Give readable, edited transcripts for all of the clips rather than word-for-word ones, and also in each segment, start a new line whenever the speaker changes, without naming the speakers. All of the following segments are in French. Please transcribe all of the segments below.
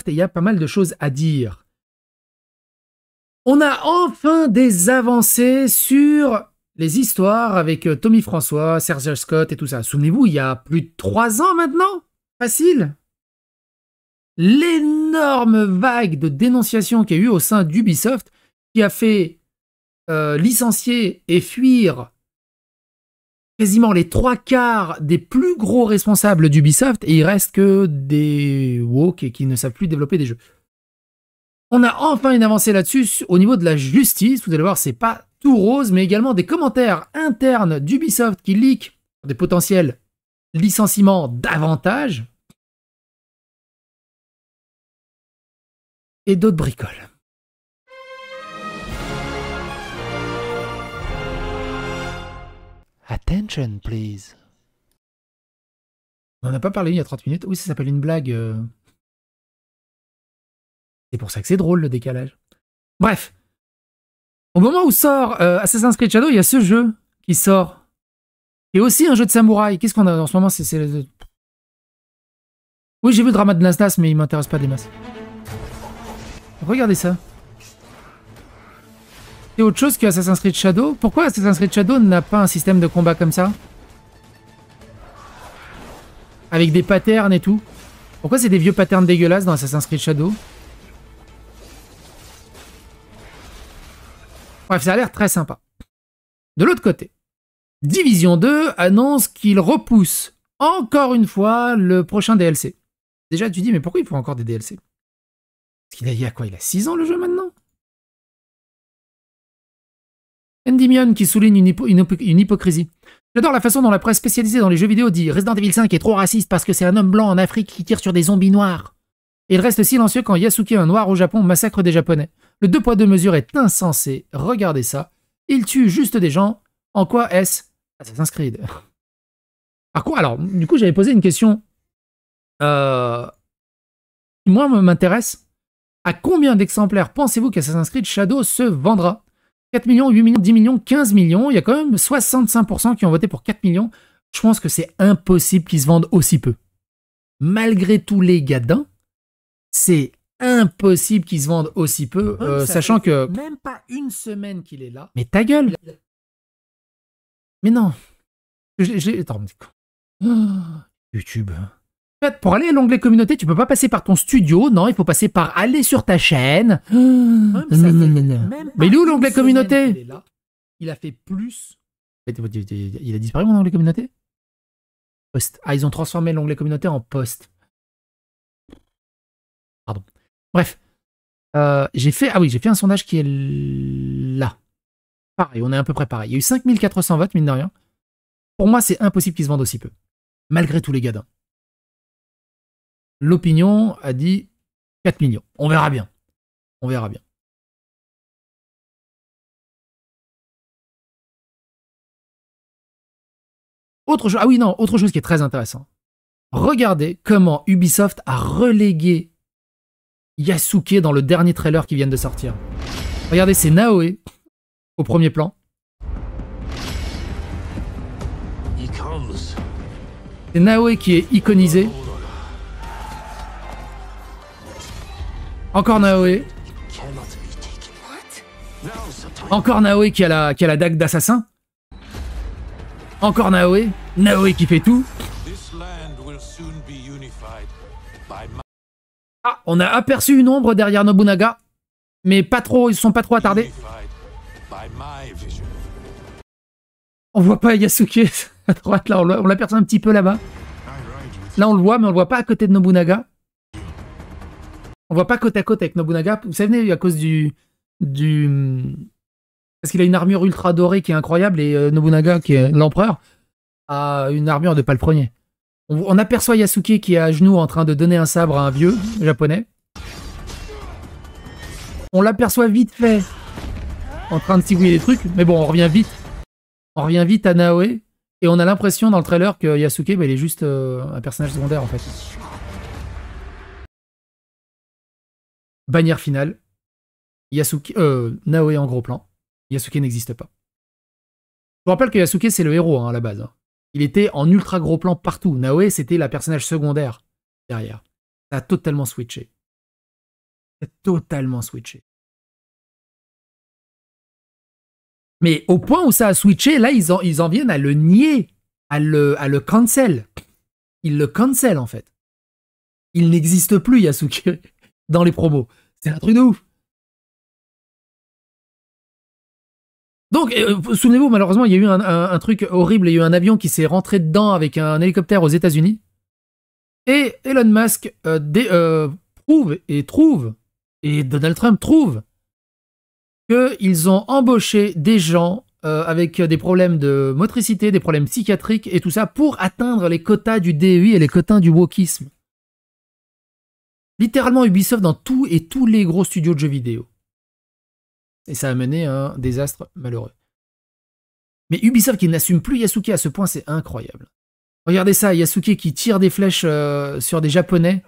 Ubisoft et il y a pas mal de choses à dire. On a enfin des avancées sur les histoires avec Tommy François, Serge Scott et tout ça. Souvenez-vous, il y a plus de 3 ans maintenant. Facile. L'énorme vague de dénonciation qu'il y a eu au sein d'Ubisoft qui a fait licencier et fuir quasiment les 3/4 des plus gros responsables d'Ubisoft et il reste que des woke qui ne savent plus développer des jeux. On a enfin une avancée là-dessus au niveau de la justice. Vous allez voir, c'est pas tout rose, mais également des commentaires internes d'Ubisoft qui leak des potentiels licenciements davantage et d'autres bricoles. Attention, please. On n'en a pas parlé il y a 30 minutes. Oui, ça s'appelle une blague. C'est pour ça que c'est drôle, le décalage. Bref. Au moment où sort Assassin's Creed Shadow, il y a ce jeu qui sort. Et aussi un jeu de samouraï. Qu'est-ce qu'on a en ce moment? Oui, j'ai vu le drama de Nasdaq, mais il m'intéresse pas des masses. Regardez ça. C'est autre chose que Assassin's Creed Shadow. Pourquoi Assassin's Creed Shadow n'a pas un système de combat comme ça? Avec des patterns et tout. Pourquoi c'est des vieux patterns dégueulasses dans Assassin's Creed Shadow? Bref, ça a l'air très sympa. De l'autre côté, Division 2 annonce qu'il repousse encore une fois le prochain DLC. Déjà, tu dis, mais pourquoi il faut encore des DLC? Parce qu'il y a quoi? Il a 6 ans le jeu maintenant? Endymion qui souligne une hypocrisie. J'adore la façon dont la presse spécialisée dans les jeux vidéo dit Resident Evil 5 est trop raciste parce que c'est un homme blanc en Afrique qui tire sur des zombies noirs. Et il reste silencieux quand Yasuke, un noir au Japon, massacre des Japonais. Le 2 poids 2 mesures est insensé. Regardez ça. Il tue juste des gens. En quoi est-ce Assassin's Creed? Alors, du coup, j'avais posé une question qui, moi, m'intéresse. À combien d'exemplaires pensez-vous qu'Assassin's Creed Shadow se vendra? 4 millions, 8 millions, 10 millions, 15 millions. Il y a quand même 65% qui ont voté pour 4 millions. Je pense que c'est impossible qu'ils se vendent aussi peu. Malgré tous les gadins, c'est impossible qu'ils se vendent aussi peu, sachant que... Même pas une semaine qu'il est là. Mais ta gueule! Mais non. Attends, YouTube. En fait, pour aller à l'onglet communauté, tu peux pas passer par ton studio. Non, il faut passer par aller sur ta chaîne. Mais il est où l'onglet communauté? Il a fait plus. Il a disparu mon onglet communauté? Post. Ah, ils ont transformé l'onglet communauté en post. Pardon. Bref. J'ai fait un sondage qui est là. Pareil, on est à peu près pareil. Il y a eu 5400 votes, mine de rien. Pour moi, c'est impossible qu'ils se vendent aussi peu. Malgré tous les gadins. L'opinion a dit 4 millions. On verra bien. On verra bien. Autre chose qui est très intéressant. Regardez comment Ubisoft a relégué Yasuke dans le dernier trailer qui vient de sortir. Regardez, c'est Naoe au premier plan. C'est Naoe qui est iconisé. Encore Naoe. Encore Naoe qui a la dague d'assassin. Encore Naoe. Naoe qui fait tout. Ah, on a aperçu une ombre derrière Nobunaga. Mais pas trop, ils sont pas trop attardés. On voit pas Yasuke à droite, là, on l'aperçoit un petit peu là-bas. Là, on le voit, mais on le voit pas à côté de Nobunaga. On voit pas côte à côte avec Nobunaga. Vous savez, à cause parce qu'il a une armure ultra dorée qui est incroyable, et Nobunaga, qui est l'empereur, a une armure de palefrenier. On aperçoit Yasuke qui est à genoux en train de donner un sabre à un vieux japonais. On l'aperçoit vite fait en train de cigouiller des trucs, mais bon, on revient vite. On revient vite à Naoe, et on a l'impression dans le trailer que Yasuke, il est juste un personnage secondaire en fait. Bannière finale. Naoe en gros plan. Yasuke n'existe pas. Je vous rappelle que Yasuke, c'est le héros à la base. Hein. Il était en ultra gros plan partout. Naoe, c'était la personnage secondaire derrière. Ça a totalement switché. Totalement switché. Mais au point où ça a switché, là, ils en viennent à le nier, à le cancel. Ils le cancel, en fait. Il n'existe plus, Yasuke, dans les promos. C'est un truc de ouf. Donc, souvenez-vous, malheureusement, il y a eu un truc horrible. Il y a eu un avion qui s'est rentré dedans avec un hélicoptère aux États-Unis. Et Elon Musk prouve et trouve, et Donald Trump trouve, qu'ils ont embauché des gens avec des problèmes de motricité, des problèmes psychiatriques et tout ça pour atteindre les quotas du DEI et les quotas du wokisme. Littéralement Ubisoft dans tous les gros studios de jeux vidéo. Et ça a mené à un désastre malheureux. Mais Ubisoft qui n'assume plus Yasuke à ce point, c'est incroyable. Regardez ça, Yasuke qui tire des flèches sur des Japonais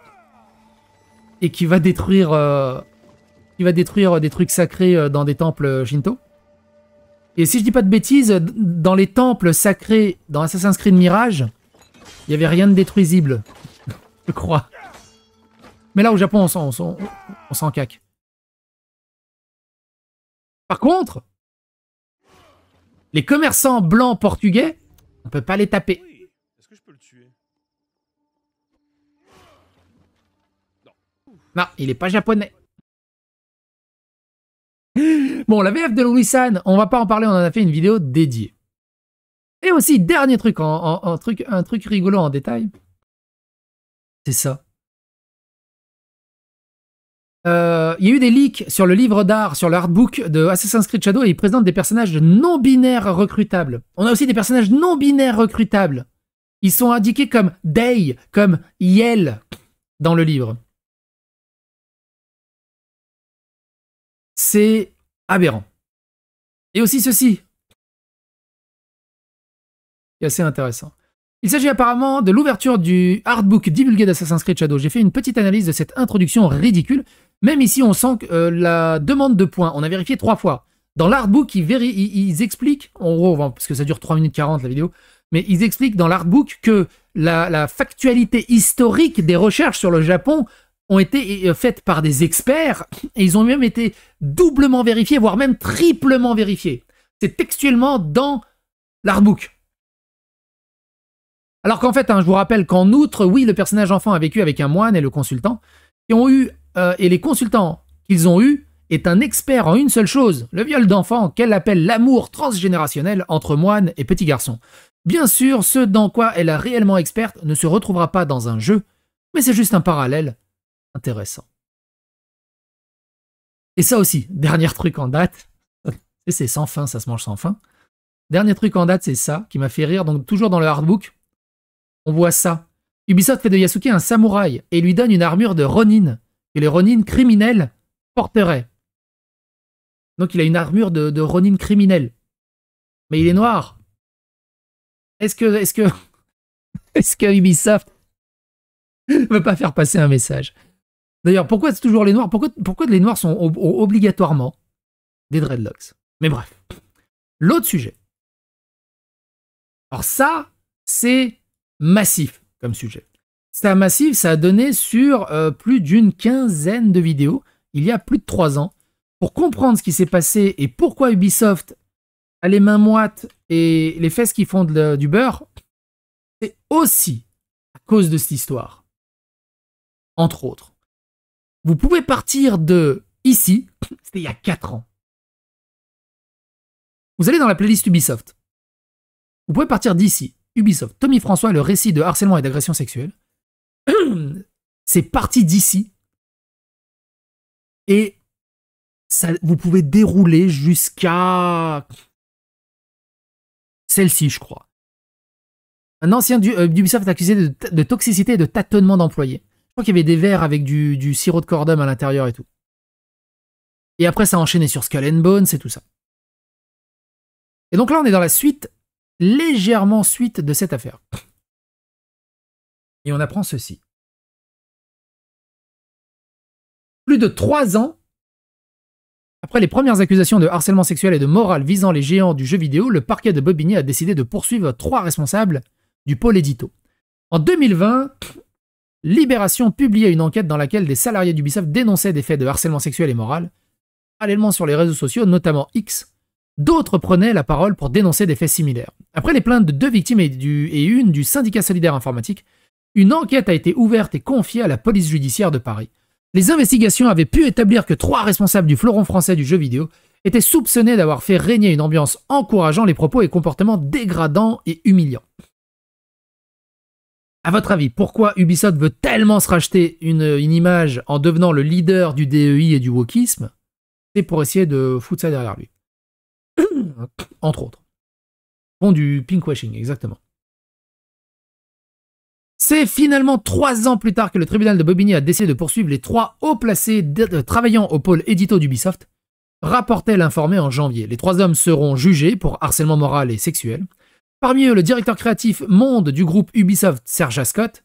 et qui va détruire des trucs sacrés dans des temples Shinto. Et si je dis pas de bêtises, dans les temples sacrés dans Assassin's Creed Mirage, il n'y avait rien de détruisible, je crois. Mais là, au Japon, on s'en caque. Par contre, les commerçants blancs portugais, on peut pas les taper.
Oui. Est-ce que je peux le tuer?
Non, il est pas japonais. Bon, la VF de Louis-San, on va pas en parler, on en a fait une vidéo dédiée. Et aussi, dernier truc, un truc rigolo en détail, c'est ça. Il y a eu des leaks sur le livre d'art, sur l'artbook de Assassin's Creed Shadow, et ils présentent des personnages non-binaires recrutables. On a aussi des personnages non-binaires recrutables. Ils sont indiqués comme Day, comme Yel dans le livre. C'est aberrant. Et aussi ceci, qui est assez intéressant. Il s'agit apparemment de l'ouverture du artbook divulgué d'Assassin's Creed Shadow. J'ai fait une petite analyse de cette introduction ridicule. Même ici, on sent que la demande de points, on a vérifié 3 fois. Dans l'artbook, ils expliquent, en gros, parce que ça dure 3 minutes 40 la vidéo, mais ils expliquent dans l'artbook que la factualité historique des recherches sur le Japon ont été faites par des experts, et ils ont même été doublement vérifiés, voire même triplement vérifiés. C'est textuellement dans l'artbook. Alors qu'en fait, je vous rappelle qu'en outre, oui, le personnage enfant a vécu avec un moine et le consultant, qui ont eu, et les consultants qu'ils ont eus est un expert en une seule chose, le viol d'enfant qu'elle appelle l'amour transgénérationnel entre moine et petit garçon. Bien sûr, ce dans quoi elle est réellement experte ne se retrouvera pas dans un jeu, mais c'est juste un parallèle intéressant. Et ça aussi, dernier truc en date, c'est sans fin, ça se mange sans fin. Dernier truc en date, c'est ça, qui m'a fait rire, donc toujours dans le artbook, on voit ça. Ubisoft fait de Yasuke un samouraï et lui donne une armure de Ronin, que les Ronin criminels porteraient. Donc il a une armure de Ronin criminel. Mais il est noir. Est-ce que Ubisoft ne veut pas faire passer un message? D'ailleurs, pourquoi c'est toujours les noirs? Pourquoi les noirs sont obligatoirement des dreadlocks? Mais bref. L'autre sujet. Alors ça, c'est massif comme sujet. C'est massif, ça a donné sur plus d'une quinzaine de vidéos, il y a plus de 3 ans, pour comprendre ce qui s'est passé et pourquoi Ubisoft a les mains moites et les fesses qui font du beurre. C'est aussi à cause de cette histoire. Entre autres. Vous pouvez partir de ici, c'était il y a 4 ans. Vous allez dans la playlist Ubisoft. Vous pouvez partir d'ici. Ubisoft, Tommy François, le récit de harcèlement et d'agression sexuelle. C'est parti d'ici. Et ça, vous pouvez dérouler jusqu'à celle-ci, je crois. Un ancien d'Ubisoft est accusé de toxicité et de tâtonnement d'employés. Je crois qu'il y avait des verres avec du sirop de cordum à l'intérieur et tout. Et après, ça a enchaîné sur Skull and Bones et tout ça. Et donc là, on est dans la suite, légèrement suite de cette affaire. Et on apprend ceci. Plus de 3 ans après les premières accusations de harcèlement sexuel et de morale visant les géants du jeu vidéo, le parquet de Bobigny a décidé de poursuivre 3 responsables du pôle édito. En 2020, Libération publiait une enquête dans laquelle des salariés d'Ubisoft dénonçaient des faits de harcèlement sexuel et moral. Parallèlement sur les réseaux sociaux, notamment X, d'autres prenaient la parole pour dénoncer des faits similaires. Après les plaintes de 2 victimes et une du syndicat solidaire informatique, une enquête a été ouverte et confiée à la police judiciaire de Paris. Les investigations avaient pu établir que 3 responsables du fleuron français du jeu vidéo étaient soupçonnés d'avoir fait régner une ambiance encourageant les propos et comportements dégradants et humiliants. À votre avis, pourquoi Ubisoft veut tellement se racheter une image en devenant le leader du DEI et du wokisme? C'est pour essayer de foutre ça derrière lui. Entre autres. Bon, du pinkwashing, exactement. C'est finalement 3 ans plus tard que le tribunal de Bobigny a décidé de poursuivre les 3 hauts placés travaillant au pôle édito d'Ubisoft, rapportait l'informé en janvier. Les 3 hommes seront jugés pour harcèlement moral et sexuel. Parmi eux, le directeur créatif monde du groupe Ubisoft, Serge Ascot,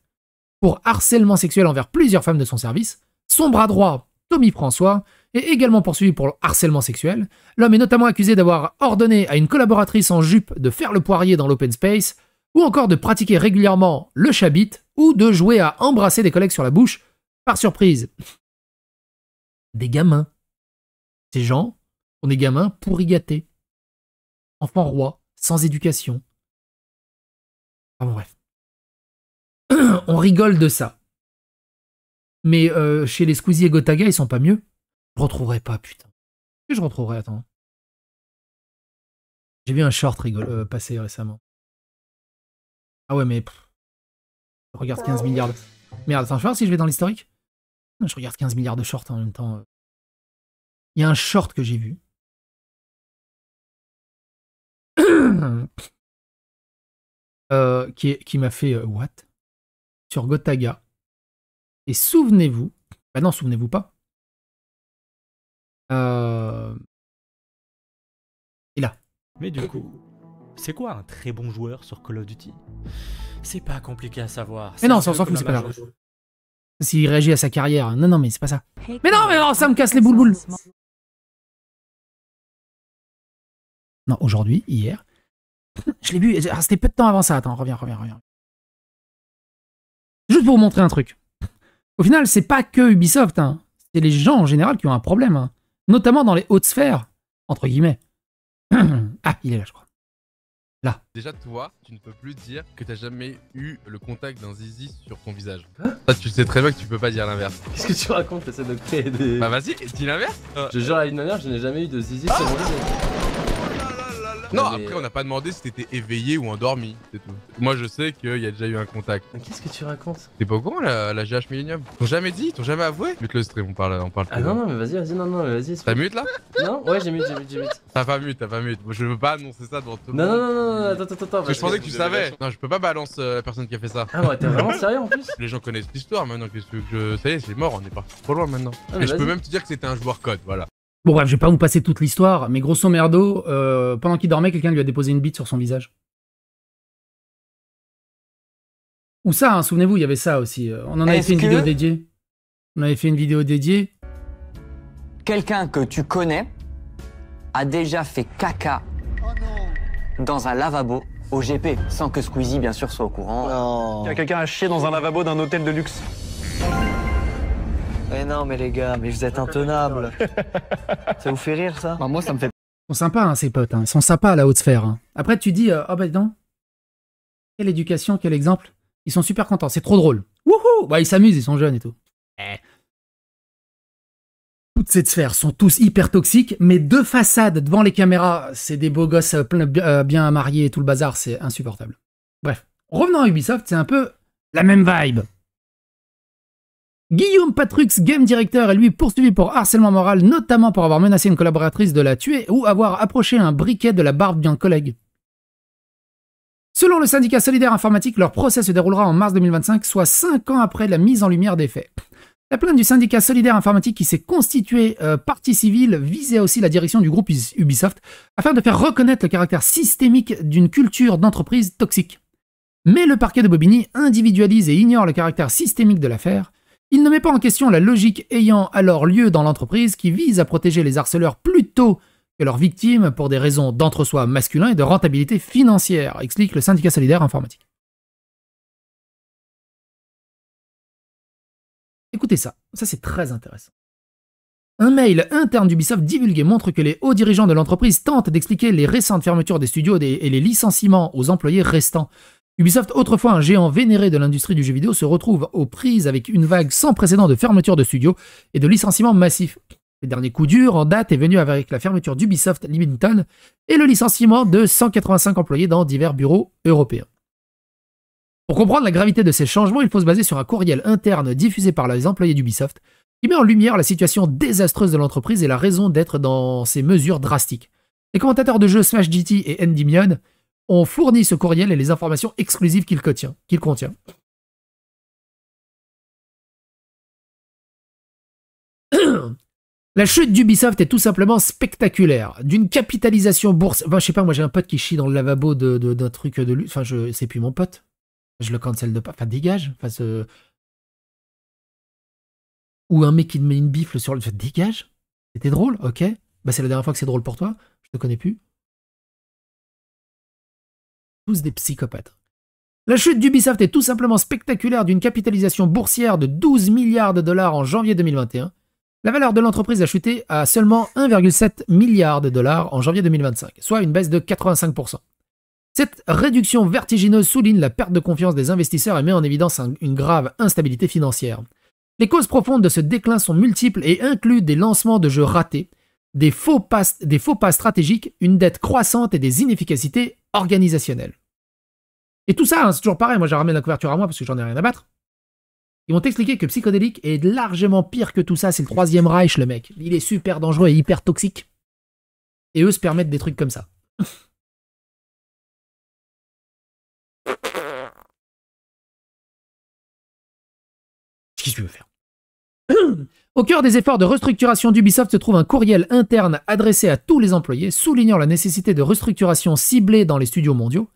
pour harcèlement sexuel envers plusieurs femmes de son service. Son bras droit, Tommy François, est également poursuivi pour harcèlement sexuel. L'homme est notamment accusé d'avoir ordonné à une collaboratrice en jupe de faire le poirier dans l'open space, ou encore de pratiquer régulièrement le chabit, ou de jouer à embrasser des collègues sur la bouche, par surprise. Des gamins. Ces gens sont des gamins pourri gâtés. Enfants rois, sans éducation. Enfin bref. On rigole de ça. Mais chez les Squeezie et Gotaga, ils sont pas mieux. Je retrouverai pas, putain. Que je retrouverai, attends. J'ai vu un short passer récemment. Ah ouais, mais... je regarde 15 milliards de... Merde, attends, je vais voir si je vais dans l'historique. Je regarde 15 milliards de shorts en même temps. Il y a un short que j'ai vu. Qui m'a fait... what? Sur Gotaga. Et souvenez-vous... Bah non, souvenez-vous pas. Et là.
Mais du coup, c'est quoi un très bon joueur sur Call of Duty? C'est pas compliqué à savoir.
Mais non, ça on s'en fout, c'est pas grave. S'il réagit à sa carrière. Non, non, mais c'est pas ça. Mais non, ça me casse les boules. Non, aujourd'hui, hier. Je l'ai vu, c'était peu de temps avant ça. Attends, reviens. Juste pour vous montrer un truc. Au final, c'est pas que Ubisoft, hein. C'est les gens en général qui ont un problème, hein. Notamment dans les hautes sphères, entre guillemets. Ah, il est là, je crois. Là.
Déjà, toi, tu ne peux plus dire que t'as jamais eu le contact d'un zizi sur ton visage. Ça, tu sais très bien que tu peux pas dire l'inverse.
Qu'est-ce que tu racontes? T'essaies de créer des...
Bah vas-y, dis l'inverse.
Je jure à une manière, je n'ai jamais eu de zizi sur mon visage.
Non, après on n'a pas demandé si t'étais éveillé ou endormi, c'est tout. Moi je sais qu'il y a déjà eu un contact.
Mais qu'est-ce que tu racontes?
T'es pas au courant la GH Millennium? T'ont jamais dit? T'ont jamais avoué? Mute le stream, on parle.
Ah non, mais vas-y, non, mais vas-y.
T'as mute là?
Non, ouais, j'ai mute.
T'as pas mute. Je veux pas annoncer ça devant tout le monde.
Non, attends.
Parce que je pensais que tu savais. Non, je peux pas balance la personne qui a fait ça.
Ah ouais, t'es vraiment sérieux en plus?
Les gens connaissent l'histoire maintenant, qu'est-ce que je... Ça y est, c'est mort, on est parti trop loin maintenant. Et je peux même te dire que c'était un joueur code, voilà.
Bon bref, je vais pas vous passer toute l'histoire, mais grosso merdo, pendant qu'il dormait, quelqu'un lui a déposé une bite sur son visage. Ou ça, hein, souvenez-vous, il y avait ça aussi. On en avait fait une vidéo dédiée.
Quelqu'un que tu connais a déjà fait caca dans un lavabo au GP, sans que Squeezie, bien sûr, soit au courant.
Quelqu'un a chié dans un lavabo d'un hôtel de luxe.
Mais non, mais les gars, mais vous êtes intenables. Ça vous fait rire, ça?
Bah, moi, ça me fait...
Ils sont sympas, hein, ces potes. Hein. Ils sont sympas à la haute sphère. Hein. Après, tu dis, oh bah non. Quelle éducation, quel exemple. Ils sont super contents, c'est trop drôle. Wouhou! Bah, ils s'amusent, ils sont jeunes et tout. Toutes ces sphères sont tous hyper toxiques, mais de façade, devant les caméras, c'est des beaux gosses bien mariés et tout le bazar, c'est insupportable. Bref, revenons à Ubisoft, c'est un peu la même vibe. Guillaume Patrux, game director, est lui poursuivi pour harcèlement moral, notamment pour avoir menacé une collaboratrice de la tuer ou avoir approché un briquet de la barbe d'un collègue. Selon le syndicat solidaire informatique, leur procès se déroulera en mars 2025, soit 5 ans après la mise en lumière des faits. La plainte du syndicat solidaire informatique qui s'est constitué partie civile visait aussi la direction du groupe Ubisoft afin de faire reconnaître le caractère systémique d'une culture d'entreprise toxique. Mais le parquet de Bobigny individualise et ignore le caractère systémique de l'affaire. Il ne met pas en question la logique ayant alors lieu dans l'entreprise qui vise à protéger les harceleurs plutôt que leurs victimes pour des raisons d'entre-soi masculin et de rentabilité financière, explique le syndicat solidaire informatique. Écoutez ça, ça c'est très intéressant. Un mail interne d'Ubisoft divulgué montre que les hauts dirigeants de l'entreprise tentent d'expliquer les récentes fermetures des studios et les licenciements aux employés restants. Ubisoft, autrefois un géant vénéré de l'industrie du jeu vidéo, se retrouve aux prises avec une vague sans précédent de fermetures de studios et de licenciements massifs. Le dernier coup dur en date est venu avec la fermeture d'Ubisoft Limited et le licenciement de 185 employés dans divers bureaux européens. Pour comprendre la gravité de ces changements, il faut se baser sur un courriel interne diffusé par les employés d'Ubisoft qui met en lumière la situation désastreuse de l'entreprise et la raison d'être dans ces mesures drastiques. Les commentateurs de jeux Smash GT et Endymion ont fourni ce courriel et les informations exclusives qu'il contient. La chute d'Ubisoft est tout simplement spectaculaire. D'une capitalisation bourse... Enfin, je sais pas, moi j'ai un pote qui chie dans le lavabo d'un truc de luxe. Enfin, c'est plus mon pote. Je le cancel de pas. Enfin, dégage. Enfin, ou un mec qui te met une bifle sur le... Dégage. C'était drôle, ok. Bah, c'est la dernière fois que c'est drôle pour toi. Je te connais plus. Tous des psychopathes. La chute d'Ubisoft est tout simplement spectaculaire d'une capitalisation boursière de 12 milliards de dollars en janvier 2021. La valeur de l'entreprise a chuté à seulement 1,7 milliard de dollars en janvier 2025, soit une baisse de 85%. Cette réduction vertigineuse souligne la perte de confiance des investisseurs et met en évidence une grave instabilité financière. Les causes profondes de ce déclin sont multiples et incluent des lancements de jeux ratés, des faux pas stratégiques, une dette croissante et des inefficacités organisationnelles. Et tout ça, hein, c'est toujours pareil, moi j'ai ramené la couverture à moi parce que j'en ai rien à battre. Ils vont t'expliquer que Psychodélique est largement pire que tout ça, c'est le troisième Reich le mec. Il est super dangereux et hyper toxique. Et eux se permettent des trucs comme ça. Qu'est-ce que tu veux faire? Au cœur des efforts de restructuration d'Ubisoft se trouve un courriel interne adressé à tous les employés, soulignant la nécessité de restructuration ciblée dans les studios mondiaux.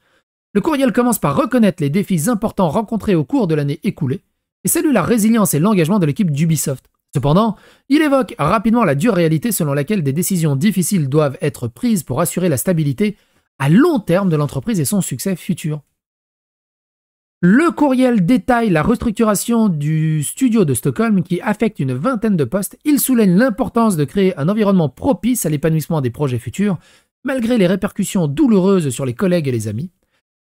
Le courriel commence par reconnaître les défis importants rencontrés au cours de l'année écoulée et salue la résilience et l'engagement de l'équipe d'Ubisoft. Cependant, il évoque rapidement la dure réalité selon laquelle des décisions difficiles doivent être prises pour assurer la stabilité à long terme de l'entreprise et son succès futur. Le courriel détaille la restructuration du studio de Stockholm qui affecte une vingtaine de postes. Il souligne l'importance de créer un environnement propice à l'épanouissement des projets futurs, malgré les répercussions douloureuses sur les collègues et les amis.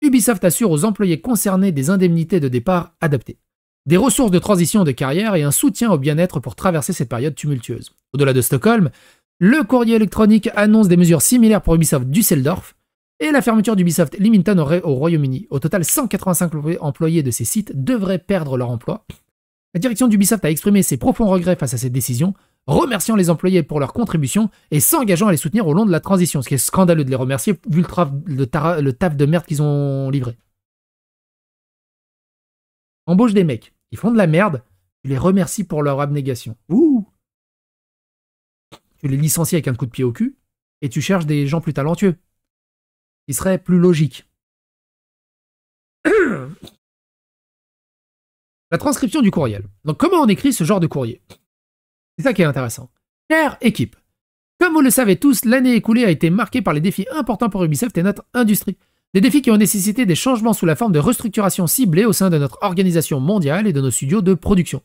Ubisoft assure aux employés concernés des indemnités de départ adaptées, des ressources de transition de carrière et un soutien au bien-être pour traverser cette période tumultueuse. Au-delà de Stockholm, le courrier électronique annonce des mesures similaires pour Ubisoft Düsseldorf et la fermeture d'Ubisoft Limited au Royaume-Uni. Au total, 185 employés de ces sites devraient perdre leur emploi. La direction d'Ubisoft a exprimé ses profonds regrets face à cette décision, remerciant les employés pour leur contribution et s'engageant à les soutenir au long de la transition, ce qui est scandaleux de les remercier vu le taf de merde qu'ils ont livré. Embauche des mecs, ils font de la merde, tu les remercies pour leur abnégation. Ouh! Tu les licencies avec un coup de pied au cul et tu cherches des gens plus talentueux. Il serait plus logique. La transcription du courriel. Donc comment on écrit ce genre de courrier? C'est ça qui est intéressant. Chère équipe, comme vous le savez tous, l'année écoulée a été marquée par les défis importants pour Ubisoft et notre industrie. Des défis qui ont nécessité des changements sous la forme de restructuration ciblée au sein de notre organisation mondiale et de nos studios de production.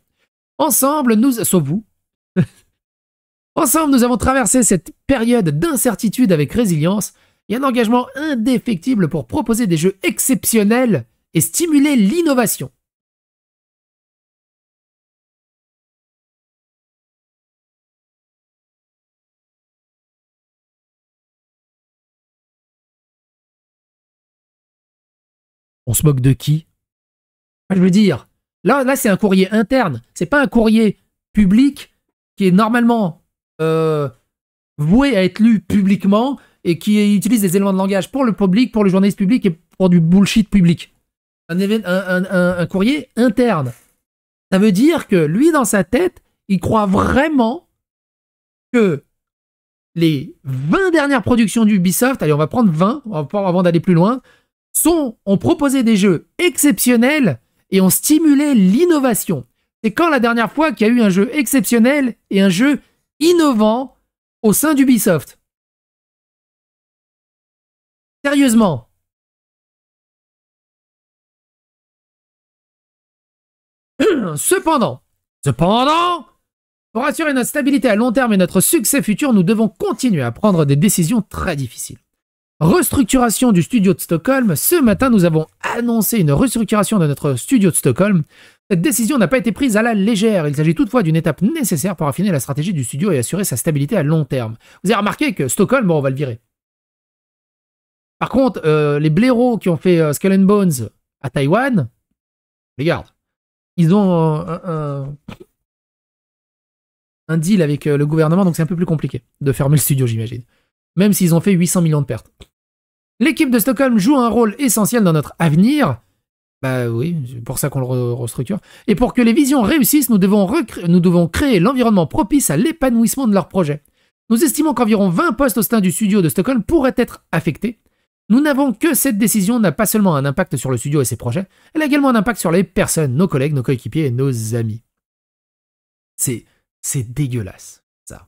Ensemble, sauf vous, ensemble, nous avons traversé cette période d'incertitude avec résilience et un engagement indéfectible pour proposer des jeux exceptionnels et stimuler l'innovation. On se moque de qui? Je veux dire, là c'est un courrier interne, c'est pas un courrier public qui est normalement voué à être lu publiquement et qui utilise des éléments de langage pour le public, pour le journaliste public et pour du bullshit public. Un courrier interne. Ça veut dire que lui, dans sa tête, il croit vraiment que les 20 dernières productions d'Ubisoft, allez, on va prendre 20 avant d'aller plus loin, ont proposé des jeux exceptionnels et ont stimulé l'innovation. C'est quand la dernière fois qu'il y a eu un jeu exceptionnel et un jeu innovant au sein d'Ubisoft? Sérieusement. Cependant, Cependant, pour assurer notre stabilité à long terme et notre succès futur, nous devons continuer à prendre des décisions très difficiles. Restructuration du studio de Stockholm. Ce matin, nous avons annoncé une restructuration de notre studio de Stockholm. Cette décision n'a pas été prise à la légère. Il s'agit toutefois d'une étape nécessaire pour affiner la stratégie du studio et assurer sa stabilité à long terme. Vous avez remarqué que Stockholm, bon, on va le virer. Par contre, les blaireaux qui ont fait Skull and Bones à Taïwan, regarde, ils ont un deal avec le gouvernement, donc c'est un peu plus compliqué de fermer le studio, j'imagine. Même s'ils ont fait 800 millions de pertes. L'équipe de Stockholm joue un rôle essentiel dans notre avenir. Bah oui, c'est pour ça qu'on le restructure. Et pour que les visions réussissent, nous devons créer l'environnement propice à l'épanouissement de leurs projets. Nous estimons qu'environ 20 postes au sein du studio de Stockholm pourraient être affectés. Nous n'avons que cette décision n'a pas seulement un impact sur le studio et ses projets, elle a également un impact sur les personnes, nos collègues, nos coéquipiers et nos amis. C'est dégueulasse, ça.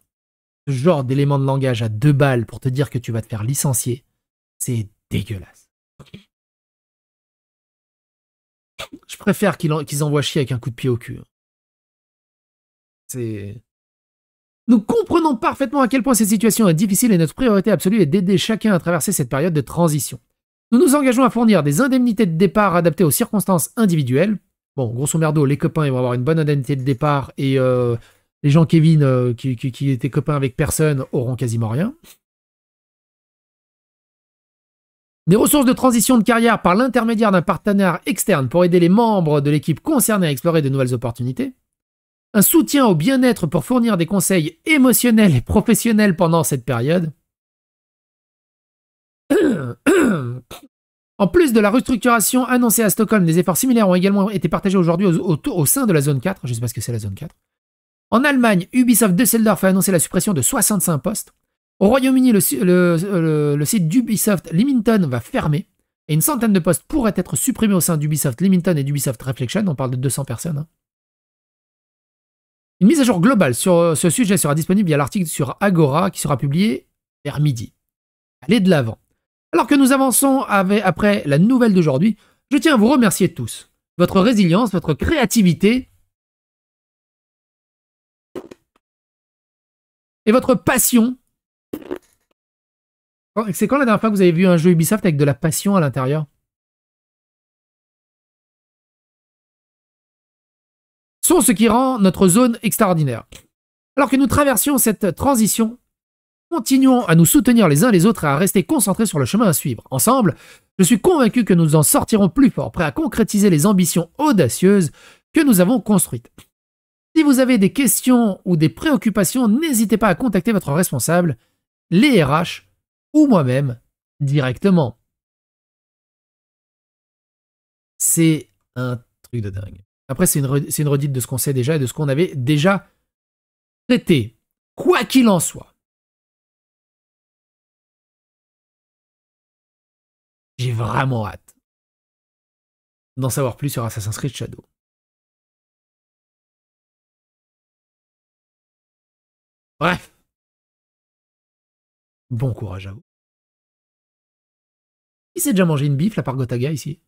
Ce genre d'élément de langage à 2 balles pour te dire que tu vas te faire licencier, c'est dégueulasse. Je préfère qu'ils envoient chier avec un coup de pied au cul. Nous comprenons parfaitement à quel point cette situation est difficile et notre priorité absolue est d'aider chacun à traverser cette période de transition. Nous nous engageons à fournir des indemnités de départ adaptées aux circonstances individuelles. Bon, grosso merdo, les copains ils vont avoir une bonne indemnité de départ et les gens Kevin qui étaient copains avec personne auront quasiment rien. Des ressources de transition de carrière par l'intermédiaire d'un partenaire externe pour aider les membres de l'équipe concernée à explorer de nouvelles opportunités. Un soutien au bien-être pour fournir des conseils émotionnels et professionnels pendant cette période. En plus de la restructuration annoncée à Stockholm, des efforts similaires ont également été partagés aujourd'hui au sein de la zone 4. Je ne sais pas ce que c'est la zone 4. En Allemagne, Ubisoft Düsseldorf a annoncé la suppression de 65 postes. Au Royaume-Uni, le site d'Ubisoft Leamington va fermer et une centaine de postes pourraient être supprimés au sein d'Ubisoft Leamington et d'Ubisoft Reflection. On parle de 200 personnes. Hein. Une mise à jour globale sur ce sujet sera disponible via l'article sur Agora qui sera publié vers midi. Allez de l'avant. Alors que nous avançons après la nouvelle d'aujourd'hui, je tiens à vous remercier tous. Votre résilience, votre créativité et votre passion. C'est quand la dernière fois que vous avez vu un jeu Ubisoft avec de la passion à l'intérieur? Sont ce qui rend notre zone extraordinaire. Alors que nous traversions cette transition, continuons à nous soutenir les uns les autres et à rester concentrés sur le chemin à suivre. Ensemble, je suis convaincu que nous en sortirons plus forts, prêts à concrétiser les ambitions audacieuses que nous avons construites. Si vous avez des questions ou des préoccupations, n'hésitez pas à contacter votre responsable, les RH ou moi-même directement. C'est un truc de dingue. Après, c'est une redite de ce qu'on sait déjà et de ce qu'on avait déjà traité. Quoi qu'il en soit, j'ai vraiment hâte d'en savoir plus sur Assassin's Creed Shadow. Bref. Bon courage à vous. Qui s'est déjà mangé une bifle à part Gotaga ici?